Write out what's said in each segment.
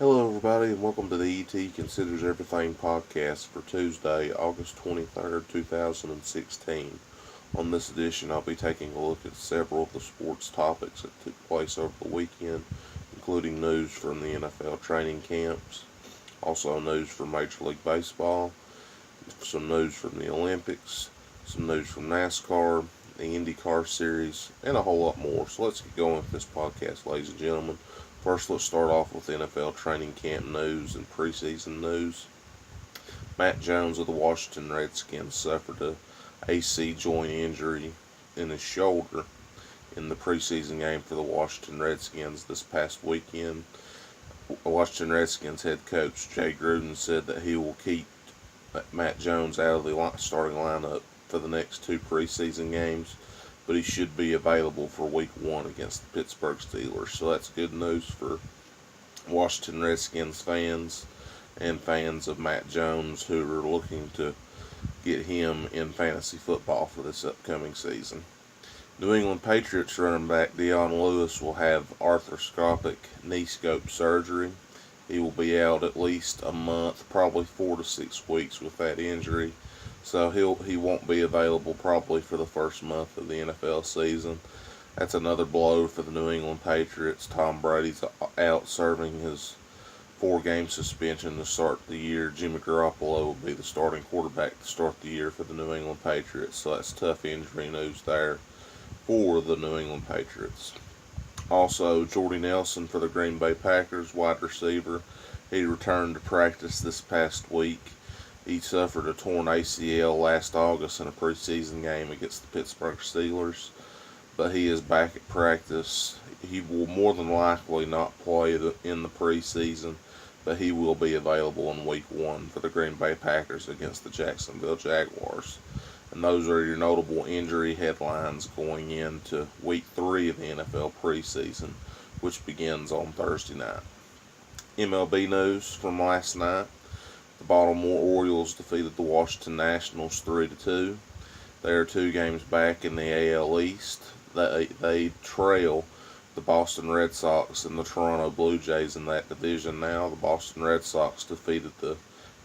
Hello, everybody, and welcome to the ET Considers Everything podcast for Tuesday, August 23rd, 2016. On this edition, I'll be taking a look at several of the sports topics that took place over the weekend, including news from the NFL training camps, also news from Major League Baseball, some news from the Olympics, some news from NASCAR, the Indycar series, and a whole lot more. So let's get going with this podcast, ladies and gentlemen. First, let's start off with NFL training camp news and preseason news. Matt Jones of the Washington Redskins suffered a AC joint injury in his shoulder in the preseason game for the Washington Redskins this past weekend. Washington Redskins head coach Jay Gruden said that he will keep Matt Jones out of the starting lineup for the next two preseason games, but he should be available for week one against the Pittsburgh Steelers. So that's good news for Washington Redskins fans and fans of Matt Jones who are looking to get him in fantasy football for this upcoming season. New England Patriots running back Dion Lewis will have arthroscopic knee scope surgery. He will be out at least a month, probably 4 to 6 weeks with that injury. So he won't be available probably for the first month of the NFL season. That's another blow for the New England Patriots. Tom Brady's out serving his 4-game suspension to start the year. Jimmy Garoppolo will be the starting quarterback to start the year for the New England Patriots. So that's tough injury news there for the New England Patriots. Also, Jordy Nelson for the Green Bay Packers, wide receiver. He returned to practice this past week. He suffered a torn ACL last August in a preseason game against the Pittsburgh Steelers, but he is back at practice. He will more than likely not play in the preseason, but he will be available in week one for the Green Bay Packers against the Jacksonville Jaguars. And those are your notable injury headlines going into week 3 of the NFL preseason, which begins on Thursday night. MLB news from last night. The Baltimore Orioles defeated the Washington Nationals 3-2. They are 2 games back in the AL East. They trail the Boston Red Sox and the Toronto Blue Jays in that division now. The Boston Red Sox defeated the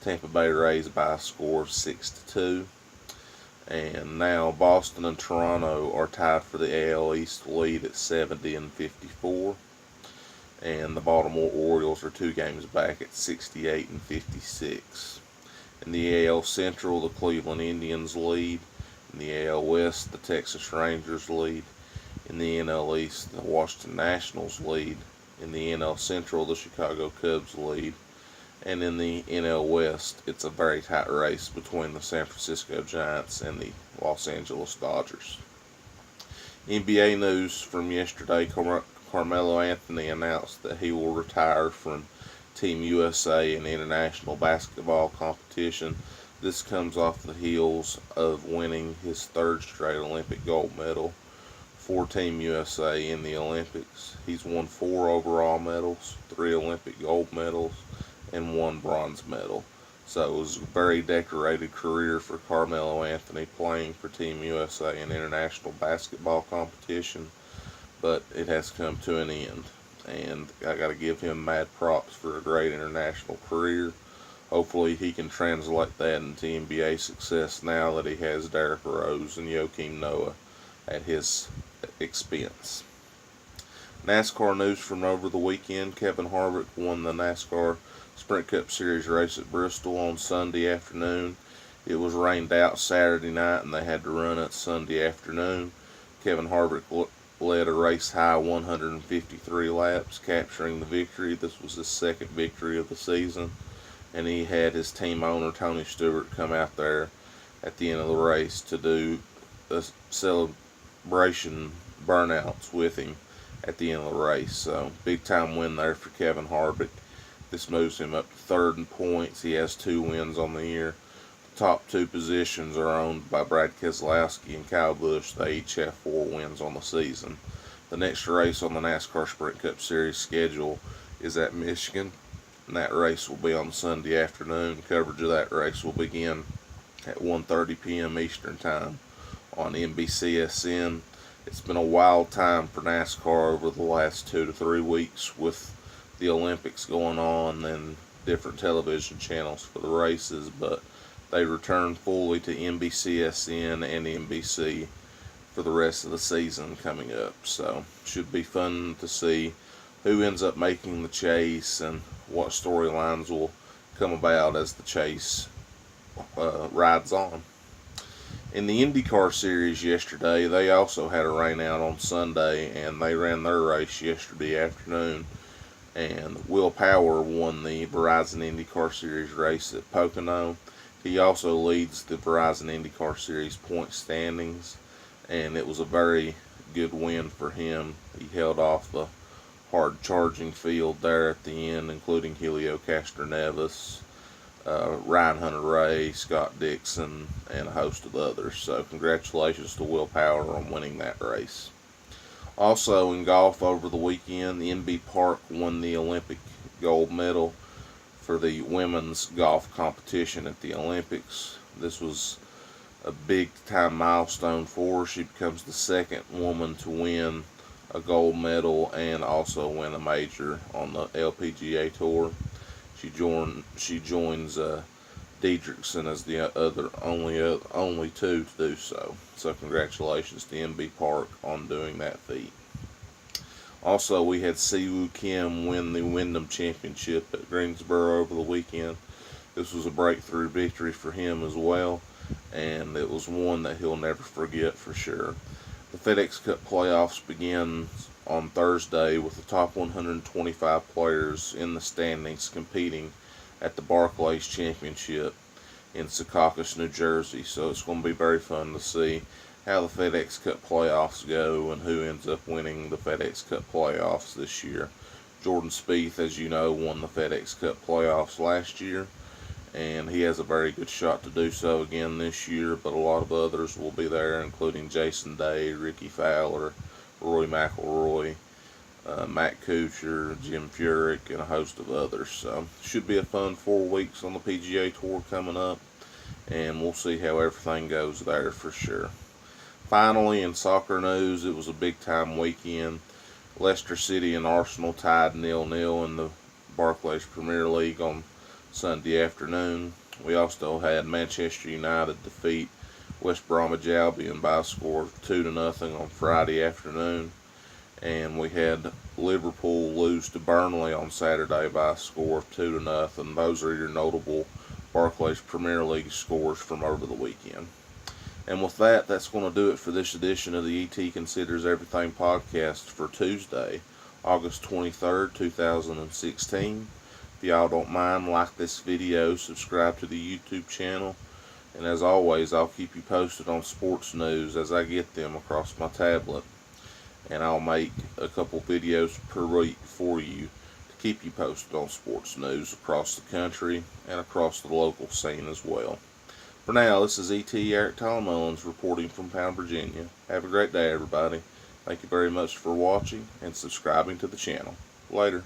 Tampa Bay Rays by a score of 6-2. And now Boston and Toronto are tied for the AL East lead at 70 and 54. And the Baltimore Orioles are 2 games back at 68 and 56. In the AL Central, the Cleveland Indians lead. In the AL West, the Texas Rangers lead. In the NL East, the Washington Nationals lead. In the NL Central, the Chicago Cubs lead. And in the NL West, it's a very tight race between the San Francisco Giants and the Los Angeles Dodgers. NBA news from yesterday, Carmello Anthony announced that he will retire from Team USA in international basketball competition. This comes off the heels of winning his 3rd straight Olympic gold medal for Team USA in the Olympics. He's won 4 overall medals, 3 Olympic gold medals, and 1 bronze medal. So it was a very decorated career for Carmello Anthony playing for Team USA in international basketball competition, but it has come to an end. And I got to give him mad props for a great international career. Hopefully he can translate that into NBA success now that he has Derrick Rose and Joakim Noah at his expense. NASCAR news from over the weekend. Kevin Harvick won the NASCAR Sprint Cup Series race at Bristol on Sunday afternoon. It was rained out Saturday night and they had to run it Sunday afternoon. Kevin Harvick led a race high 153 laps, capturing the victory. This was his 2nd victory of the season, and he had his team owner Tony Stewart come out there at the end of the race to do a celebration burnouts with him at the end of the race. So big time win there for Kevin Harvick. This moves him up to 3rd in points. He has 2 wins on the year. The top 2 positions are owned by Brad Keselowski and Kyle Busch. They each have 4 wins on the season. The next race on the NASCAR Sprint Cup Series schedule is at Michigan, and that race will be on Sunday afternoon. Coverage of that race will begin at 1:30 p.m. Eastern Time on NBCSN. It's been a wild time for NASCAR over the last 2 to 3 weeks with the Olympics going on and different television channels for the races, but they return fully to NBCSN and NBC for the rest of the season coming up. So should be fun to see who ends up making the chase and what storylines will come about as the chase rides on. In the Indycar series yesterday, they also had a rain out on Sunday, and they ran their race yesterday afternoon. And Will Power won the Verizon Indycar Series race at Pocono. He also leads the Verizon Indycar Series point standings, and it was a very good win for him. He held off the hard charging field there at the end, including Helio Castroneves, Ryan Hunter-Ray, Scott Dixon, and a host of others. So congratulations to Will Power on winning that race. Also in golf over the weekend, the MLB Park won the Olympic gold medal for the women's golf competition at the Olympics. This was a big time milestone for her. She becomes the second woman to win a gold medal and also win a major on the LPGA tour. She joins Diedrichsen as the only two to do so. So congratulations to MLB Park on doing that feat. Also, we had Siwoo Kim win the Wyndham Championship at Greensboro over the weekend. This was a breakthrough victory for him as well, and it was one that he'll never forget for sure. The FedEx Cup playoffs begin on Thursday with the top 125 players in the standings competing at the Barclay Championship in Secaucus, New Jersey. So it's going to be very fun to see how the FedEx Cup playoffs go and who ends up winning the FedEx Cup playoffs this year. Jordan Spieth, as you know, won the FedEx Cup playoffs last year, and he has a very good shot to do so again this year, but a lot of others will be there, including Jason Day, Ricky Fowler, Rory McIlroy, Matt Kuchar, Jim Furyk, and a host of others. So should be a fun 4 weeks on the PGA Tour coming up, and we'll see how everything goes there for sure. Finally, in soccer news, it was a big-time weekend. Leicester City and Arsenal tied 0-0 in the Barclays Premier League on Sunday afternoon. We also had Manchester United defeat West Bromwich Albion by a score of 2-0 on Friday afternoon. And we had Liverpool lose to Burnley on Saturday by a score of 2-0. Those are your notable Barclays Premier League scores from over the weekend. And with that, that's going to do it for this edition of the ET Considers Everything podcast for Tuesday, August 23rd, 2016. If y'all don't mind, like this video, subscribe to the YouTube channel, and as always, I'll keep you posted on sports news as I get them across my tablet. And I'll make a couple videos per week for you to keep you posted on sports news across the country and across the local scene as well. For now, this is ET Eric Mullins reporting from Pound, Virginia. Have a great day, everybody. Thank you very much for watching and subscribing to the channel. Later.